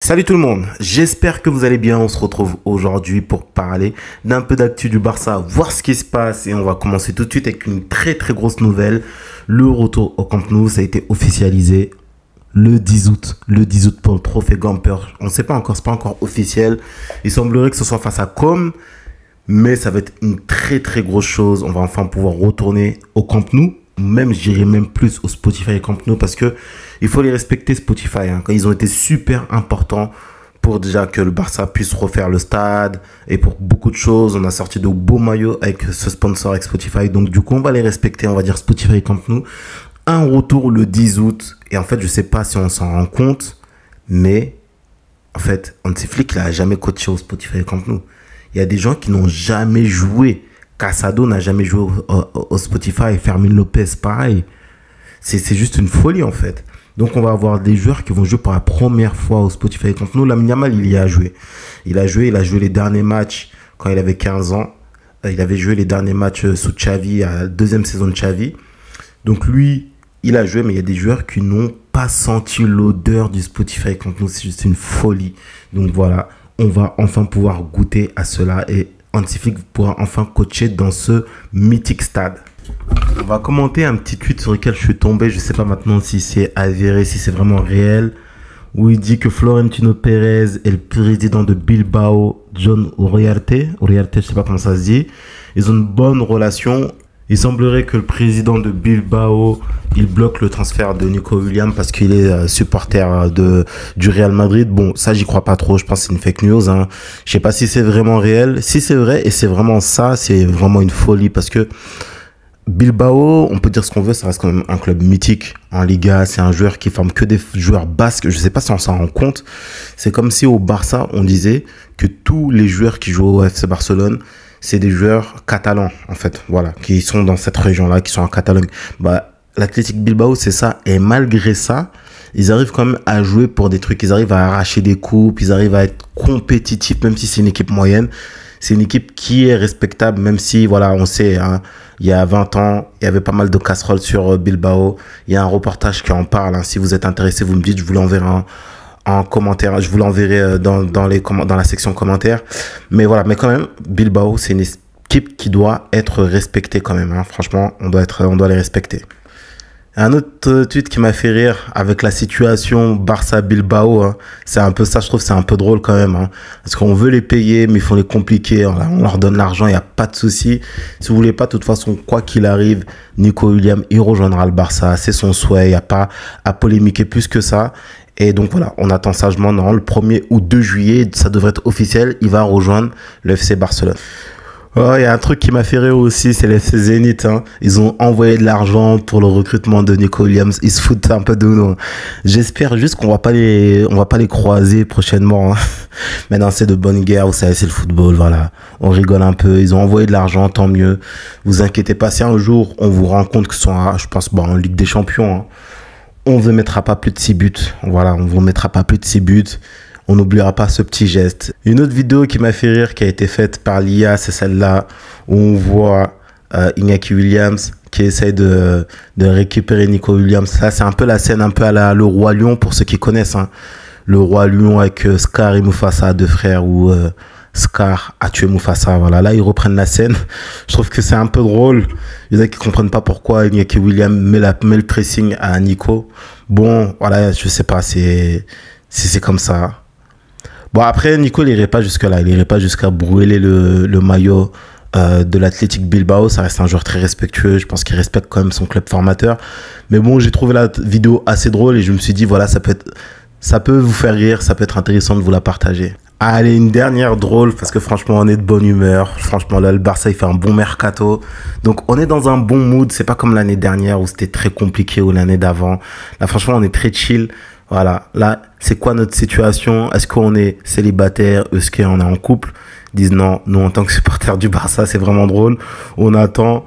Salut tout le monde, j'espère que vous allez bien. On se retrouve aujourd'hui pour parler d'un peu d'actu du Barça, voir ce qui se passe, et on va commencer tout de suite avec une très grosse nouvelle. Le retour au Camp Nou, ça a été officialisé le 10 août. Le 10 août pour le trophée Gamper. On ne sait pas encore, c'est pas encore officiel. Il semblerait que ce soit face à Com, mais ça va être une très grosse chose. On va enfin pouvoir retourner au Camp Nou. Même, je dirais même plus au Spotify et Camp Nou, parce que il faut les respecter, Spotify. Quand ils ont été super importants pour déjà que le Barça puisse refaire le stade et pour beaucoup de choses. On a sorti de beaux maillots avec ce sponsor avec Spotify. Donc du coup, on va les respecter. On va dire Spotify et Camp Nou. Un retour le 10 août. Et en fait, je sais pas si on s'en rend compte, mais en fait, Hansi Flick n'a jamais coaché au Spotify et Camp Nou. Il y a des gens qui n'ont jamais joué. Casado n'a jamais joué au Spotify. Fermin Lopez, pareil. C'est juste une folie, en fait. Donc, on va avoir des joueurs qui vont jouer pour la première fois au Spotify Camp Nou. Lamine Yamal, il y a joué. Il a joué les derniers matchs quand il avait 15 ans. Il avait joué les derniers matchs sous Xavi, à la deuxième saison de Xavi. Donc, lui, il a joué, mais il y a des joueurs qui n'ont pas senti l'odeur du Spotify Camp Nou. C'est juste une folie. Donc, voilà, on va enfin pouvoir goûter à cela et Hansi Flick pourra enfin coacher dans ce mythique stade. On va commenter un petit tweet sur lequel je suis tombé. Je ne sais pas maintenant si c'est avéré, si c'est vraiment réel. Où il dit que Florentino Pérez et le président de Bilbao, John Uriarte, je ne sais pas comment ça se dit, ils ont une bonne relation. Il semblerait que le président de Bilbao, il bloque le transfert de Nico Williams parce qu'il est supporter du Real Madrid. Bon, ça, j'y crois pas trop. Je pense que c'est une fake news. Je sais pas si c'est vraiment réel. Si c'est vrai et c'est vraiment ça, c'est vraiment une folie parce que Bilbao, on peut dire ce qu'on veut, ça reste quand même un club mythique en Liga. C'est un joueur qui forme que des joueurs basques. Je sais pas si on s'en rend compte. C'est comme si au Barça, on disait que tous les joueurs qui jouent au FC Barcelone, c'est des joueurs catalans, en fait, voilà, qui sont dans cette région-là, qui sont en Catalogne. L'Athletic Bilbao, c'est ça. Et malgré ça, ils arrivent quand même à jouer pour des trucs. Ils arrivent à arracher des coupes, ils arrivent à être compétitifs, même si c'est une équipe moyenne. C'est une équipe qui est respectable, même si, voilà, on sait, il y a 20 ans, il y avait pas mal de casseroles sur Bilbao. Il y a un reportage qui en parle. Si vous êtes intéressé, vous me dites, je vous l'enverrai en commentaire, je vous l'enverrai dans la section commentaires. Mais voilà, mais quand même, Bilbao, c'est une équipe qui doit être respectée quand même. Franchement, on doit les respecter. Un autre tweet qui m'a fait rire avec la situation Barça-Bilbao, c'est un peu ça, je trouve, c'est un peu drôle quand même. Parce qu'on veut les payer, mais il faut les compliquer. On leur donne l'argent, il n'y a pas de souci. Si vous voulez pas, de toute façon, quoi qu'il arrive, Nico Williams, il rejoindra le Barça. C'est son souhait, il n'y a pas à polémiquer plus que ça. Et donc voilà, on attend sagement, non, le 1er ou 2 juillet, ça devrait être officiel, il va rejoindre le FC Barcelone. Oh, il y a un truc qui m'a fait rire aussi, c'est l'FC Zénith. Ils ont envoyé de l'argent pour le recrutement de Nico Williams. Ils se foutent un peu de nous. J'espère juste qu'on va pas les croiser prochainement. Mais non, c'est de bonne guerre, vous savez, c'est le football, voilà. On rigole un peu. Ils ont envoyé de l'argent, tant mieux. Vous inquiétez pas, si un jour on vous rend compte que ce soit, je pense, en Ligue des Champions, on ne vous mettra pas plus de 6 buts. Voilà, on ne vous mettra pas plus de 6 buts. On n'oubliera pas ce petit geste. Une autre vidéo qui m'a fait rire, qui a été faite par l'IA, c'est celle-là, où on voit Iñaki Williams qui essaye de récupérer Nico Williams. Là, c'est un peu la scène un peu à le Roi Lion, pour ceux qui connaissent. Le Roi Lion avec Scar et Mufasa, deux frères, où Scar a tué Mufasa. Voilà, là, ils reprennent la scène. Je trouve que c'est un peu drôle. Il y en a qui ne comprennent pas pourquoi Iñaki Williams met le pressing à Nico. Bon, voilà, je sais pas, c'est comme ça. Bon, après, Nico, il n'irait pas jusque-là. Il n'irait pas jusqu'à brûler le maillot de l'Athletic Bilbao. Ça reste un joueur très respectueux. Je pense qu'il respecte quand même son club formateur. Mais bon, j'ai trouvé la vidéo assez drôle et je me suis dit, voilà, ça peut vous faire rire. Ça peut être intéressant de vous la partager. Allez, une dernière drôle, parce que franchement, on est de bonne humeur. Franchement, là, le Barça, il fait un bon mercato. Donc, on est dans un bon mood. C'est pas comme l'année dernière où c'était très compliqué, ou l'année d'avant. Là, franchement, on est très chill. Voilà, là, c'est quoi notre situation? Est-ce qu'on est célibataire? Est-ce qu'on est en couple? Ils disent non, nous, en tant que supporters du Barça, c'est vraiment drôle. On attend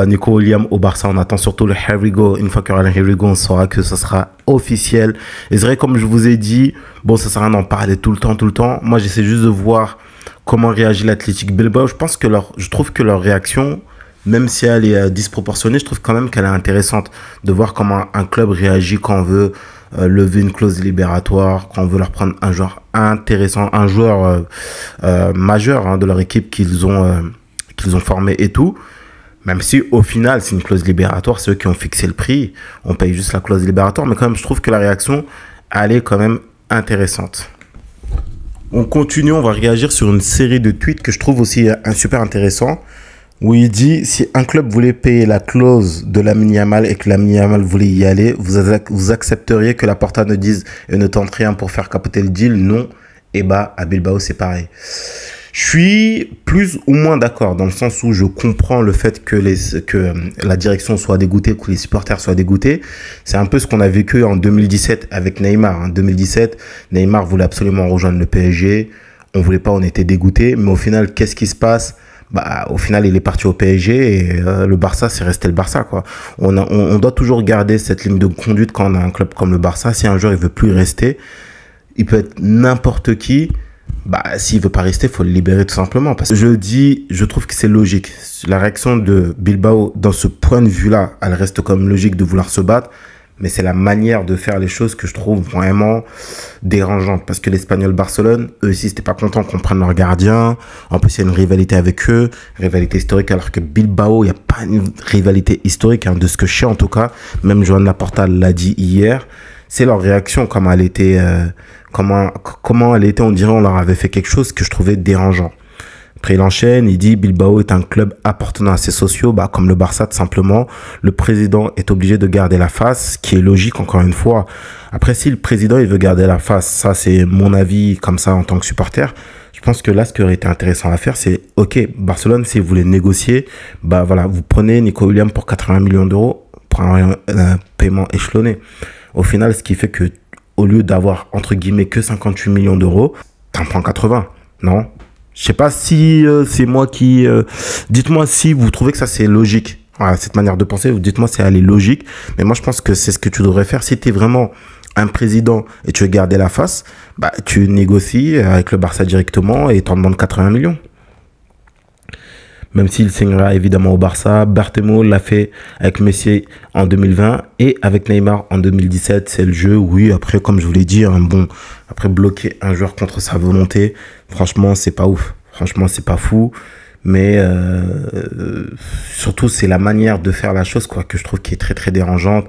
Nico Williams au Barça, on attend surtout le Here We Go. Une fois qu'il y aura le Here We Go, on saura que ça sera officiel. Et c'est vrai, comme je vous ai dit, bon, ça sert à rien d'en parler tout le temps. Moi, j'essaie juste de voir comment réagit l'Athletic Bilbao. Je trouve que leur réaction, même si elle est disproportionnée, je trouve quand même qu'elle est intéressante de voir comment un club réagit quand on veut lever une clause libératoire, quand on veut leur prendre un joueur intéressant, un joueur majeur hein, de leur équipe qu'ils ont formé et tout. Même si au final c'est une clause libératoire, c'est eux qui ont fixé le prix, on paye juste la clause libératoire, mais quand même je trouve que la réaction elle est quand même intéressante. On continue, on va réagir sur une série de tweets que je trouve aussi super intéressant, où il dit si un club voulait payer la clause de Lamine Yamal et que Lamine Yamal voulait y aller, vous accepteriez que la Porta ne dise et ne tente rien pour faire capoter le deal? Non. Et bah à Bilbao c'est pareil. Je suis plus ou moins d'accord dans le sens où je comprends le fait que la direction soit dégoûtée, que les supporters soient dégoûtés. C'est un peu ce qu'on a vécu en 2017 avec Neymar. En 2017, Neymar voulait absolument rejoindre le PSG. On voulait pas, on était dégoûtés. Mais au final, qu'est-ce qui se passe? Bah, au final, il est parti au PSG et le Barça, c'est resté le Barça, quoi. On doit toujours garder cette ligne de conduite quand on a un club comme le Barça. Si un joueur il veut plus rester, il peut être n'importe qui. Bah, s'il veut pas rester, faut le libérer tout simplement. Parce que je trouve que c'est logique. La réaction de Bilbao, dans ce point de vue-là, elle reste comme logique de vouloir se battre. Mais c'est la manière de faire les choses que je trouve vraiment dérangeante. Parce que l'Espagnol Barcelone, eux aussi, c'était pas content qu'on prenne leur gardien. En plus, il y a une rivalité avec eux, rivalité historique. Alors que Bilbao, il n'y a pas une rivalité historique, hein, de ce que je sais en tout cas. Même Joan Laporta l'a dit hier. C'est leur réaction, comment elle était, on dirait on leur avait fait quelque chose que je trouvais dérangeant. Après, il enchaîne, il dit Bilbao est un club appartenant à ses sociaux, bah, comme le Barça, tout simplement. Le président est obligé de garder la face, ce qui est logique, encore une fois. Après, si le président, il veut garder la face, ça, c'est mon avis, comme ça, en tant que supporter. Je pense que là, ce qui aurait été intéressant à faire, c'est, OK, Barcelone, si vous voulez négocier, bah, voilà, vous prenez Nico Williams pour 80 millions d'euros pour un paiement échelonné. Au final, ce qui fait que, au lieu d'avoir, entre guillemets, que 58 millions d'euros, t'en prends 80, non? Je sais pas si c'est moi qui... dites-moi si vous trouvez que ça, c'est logique. Voilà, cette manière de penser, dites-moi si elle est logique. Mais moi, je pense que c'est ce que tu devrais faire. Si tu es vraiment un président et tu veux garder la face, bah, tu négocies avec le Barça directement et t'en demandes 80 millions. Même s'il signera évidemment au Barça. Bartomeu l'a fait avec Messi en 2020 et avec Neymar en 2017. C'est le jeu, oui. Après, comme je vous l'ai dit, hein, bon, après bloquer un joueur contre sa volonté, franchement, c'est pas ouf. Franchement, c'est pas fou. Mais surtout, c'est la manière de faire la chose, quoi, que je trouve qui est très, très dérangeante.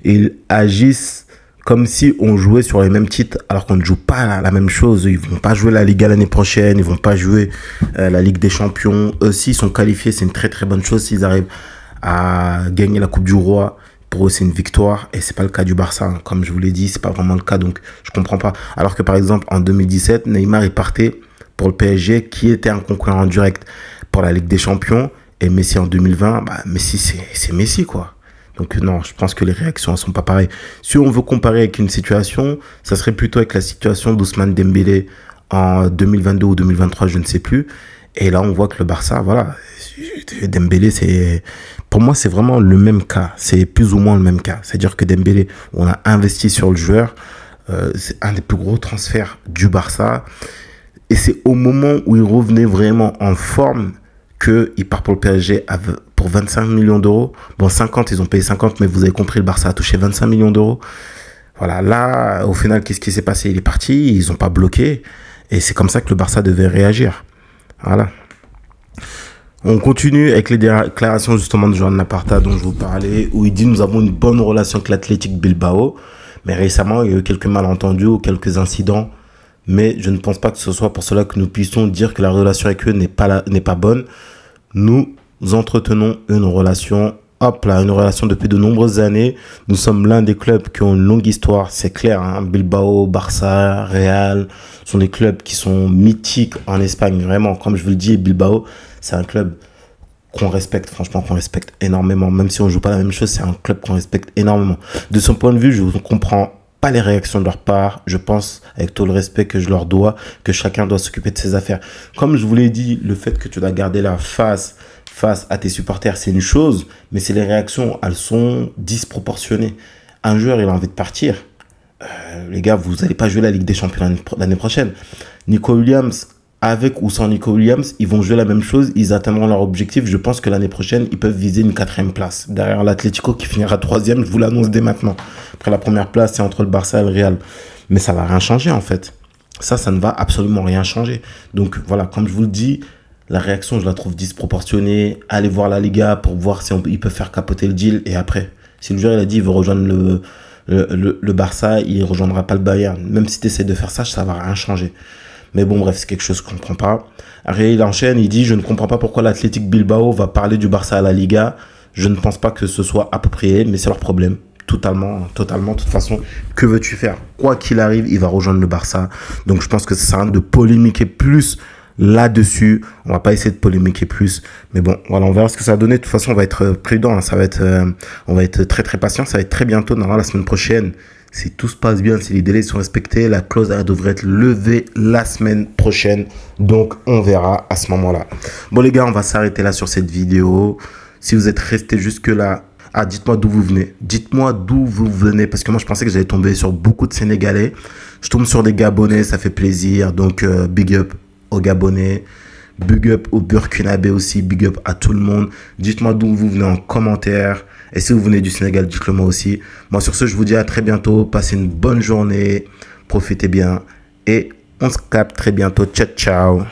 Ils agissent comme si on jouait sur les mêmes titres alors qu'on ne joue pas la même chose. Ils vont pas jouer la Liga l'année prochaine, ils vont pas jouer la Ligue des Champions. Eux, s'ils sont qualifiés, c'est une très très bonne chose. S'ils arrivent à gagner la Coupe du Roi, pour eux, c'est une victoire. Et c'est pas le cas du Barça, hein. Comme je vous l'ai dit, c'est pas vraiment le cas, donc je comprends pas. Alors que par exemple, en 2017, Neymar est parti pour le PSG, qui était un concurrent direct pour la Ligue des Champions. Et Messi en 2020, bah, Messi, c'est Messi, quoi. Donc non, je pense que les réactions ne sont pas pareilles. Si on veut comparer avec une situation, ça serait plutôt avec la situation d'Ousmane Dembélé en 2022 ou 2023, je ne sais plus. Et là, on voit que le Barça, voilà, Dembélé, pour moi, c'est vraiment le même cas. C'est plus ou moins le même cas. C'est-à-dire que Dembélé, on a investi sur le joueur. C'est un des plus gros transferts du Barça. Et c'est au moment où il revenait vraiment en forme qu'il part pour le PSG pour 25 millions d'euros. Bon, 50, ils ont payé 50, mais vous avez compris, le Barça a touché 25 millions d'euros. Voilà, là, au final, qu'est-ce qui s'est passé? Il est parti, ils n'ont pas bloqué. Et c'est comme ça que le Barça devait réagir. Voilà. On continue avec les déclarations justement de Joan Laporta dont je vous parlais, où il dit nous avons une bonne relation avec l'Athletic Bilbao. Mais récemment, il y a eu quelques malentendus ou quelques incidents. Mais je ne pense pas que ce soit pour cela que nous puissions dire que la relation avec eux n'est pas bonne. Nous entretenons une relation, une relation depuis de nombreuses années. Nous sommes l'un des clubs qui ont une longue histoire, c'est clair, hein. Bilbao, Barça, Real sont des clubs qui sont mythiques en Espagne, vraiment. Comme je vous le dis, Bilbao, c'est un club qu'on respecte, franchement, qu'on respecte énormément. Même si on ne joue pas la même chose, c'est un club qu'on respecte énormément. De son point de vue, je ne comprends pas les réactions de leur part. Je pense, avec tout le respect que je leur dois, que chacun doit s'occuper de ses affaires. Comme je vous l'ai dit, le fait que tu dois garder la face à tes supporters, c'est une chose, mais c'est les réactions, elles sont disproportionnées. Un joueur, il a envie de partir. Les gars, vous n'allez pas jouer la Ligue des Champions l'année prochaine. Nico Williams avec ou sans Nico Williams, ils vont jouer la même chose, ils atteindront leur objectif. Je pense que l'année prochaine, ils peuvent viser une 4e place. Derrière l'Atlético qui finira 3e, je vous l'annonce dès maintenant. Après la première place, c'est entre le Barça et le Real. Mais ça va rien changer en fait. Ça ne va absolument rien changer. Donc voilà, comme je vous le dis, la réaction, je la trouve disproportionnée. Allez voir la Liga pour voir si ils peuvent faire capoter le deal. Et après, si le joueur il a dit il veut rejoindre le Barça, il ne rejoindra pas le Bayern. Même si tu essaies de faire ça ne va rien changer. Mais bon, bref, c'est quelque chose que je ne comprends pas. Après, il enchaîne, il dit « Je ne comprends pas pourquoi l'Athletic Bilbao va parler du Barça à la Liga. Je ne pense pas que ce soit approprié, mais c'est leur problème. » Totalement. De toute façon, que veux-tu faire? Quoi qu'il arrive, il va rejoindre le Barça. Donc, je pense que ça sert à rien de polémiquer plus là-dessus. On va pas essayer de polémiquer plus. Mais bon, voilà, on verra ce que ça va donner. De toute façon, on va être prudent. Hein. On va être très, très patient. Ça va être très bientôt, normalement, la semaine prochaine. Si tout se passe bien, si les délais sont respectés, la clause elle devrait être levée la semaine prochaine. Donc, on verra à ce moment-là. Bon, les gars, on va s'arrêter là sur cette vidéo. Si vous êtes restés jusque-là, dites-moi d'où vous venez. Dites-moi d'où vous venez. Parce que moi, je pensais que j'allais tomber sur beaucoup de Sénégalais. Je tombe sur des Gabonais, ça fait plaisir. Donc, big up aux Gabonais. Big up aux Burkinabés aussi. Big up à tout le monde. Dites-moi d'où vous venez en commentaire. Et si vous venez du Sénégal, dites-le moi aussi. Moi, sur ce, je vous dis à très bientôt. Passez une bonne journée. Profitez bien. Et on se capte très bientôt. Ciao, ciao.